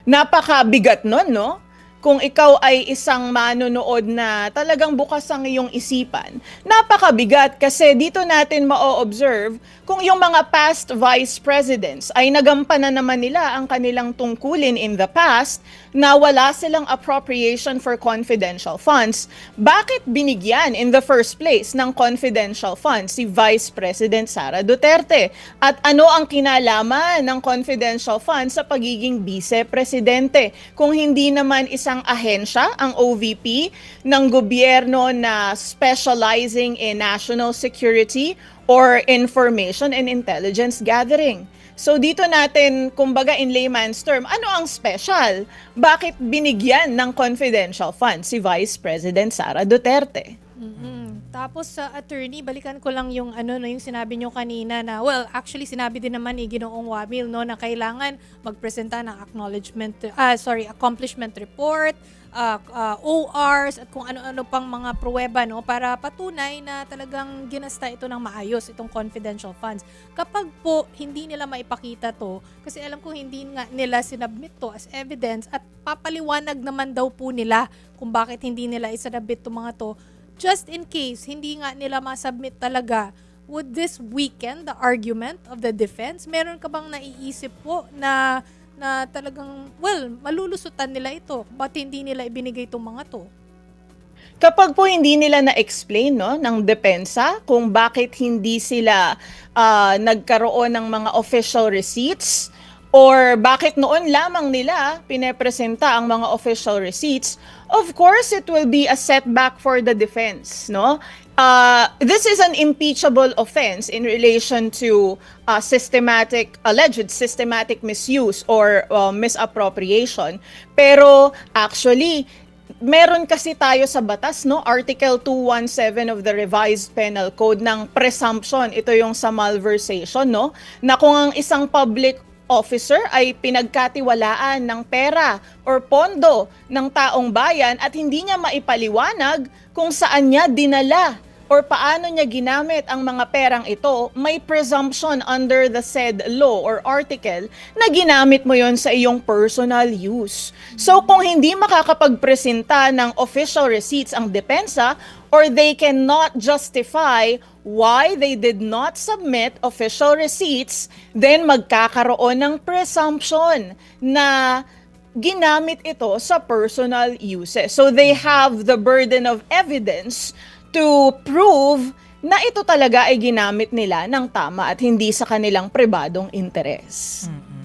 Napakabigat nun, no? Kung ikaw ay isang manonood na talagang bukas ang iyong isipan, napakabigat kasi dito natin ma-observe kung yung mga past vice presidents ay nagampanan naman nila ang kanilang tungkulin in the past na wala silang appropriation for confidential funds, bakit binigyan in the first place ng confidential funds si Vice President Sara Duterte? At ano ang kinalaman ng confidential funds sa pagiging vice-presidente? Kung hindi naman isang ahensya, ang OVP, ng gobyerno na specializing in national security or information and intelligence gathering. So dito natin, kumbaga in layman's term, ano ang special? Bakit binigyan ng confidential fund si Vice President Sara Duterte? Tapos sa attorney, balikan ko lang yung ano no, yung sinabi nyo kanina na, well, actually sinabi din naman ni Ginoong Wamil no na kailangan magpresenta ng accomplishment report, ORs at kung ano-ano pang mga pruweba no para patunay na talagang ginasta ito ng maayos itong confidential funds. Kapag po hindi nila maipakita to, kasi alam ko hindi nga nila sinubmit to as evidence at papaliwanag naman daw po nila kung bakit hindi nila isinabit to mga to. Just in case hindi nga nila masubmit talaga, would this weaken the argument of the defense? Meron ka bang naiisip po na talagang, well, malulusutan nila ito? Ba't hindi nila ibinigay itong mga to? Kapag po hindi nila na-explain no, ng depensa kung bakit hindi sila nagkaroon ng mga official receipts or bakit noon lamang nila pinepresenta ang mga official receipts, of course, it will be a setback for the defense, no? This is an impeachable offense in relation to alleged systematic misuse or misappropriation. Pero actually, meron kasi tayo sa batas, no? Article 217 of the Revised Penal Code ng presumption. Ito yung sa malversation, no? Na kung ang isang public officer ay pinagkatiwalaan ng pera or pondo ng taong bayan at hindi niya maipaliwanag kung saan niya dinala or paano niya ginamit ang mga perang ito, may presumption under the said law or article na ginamit mo yon sa iyong personal use. So kung hindi makakapagpresenta ng official receipts ang depensa or they cannot justify why they did not submit official receipts, then magkakaroon ng presumption na ginamit ito sa personal uses. So they have the burden of evidence to prove na ito talaga ay ginamit nila ng tama at hindi sa kanilang pribadong interes.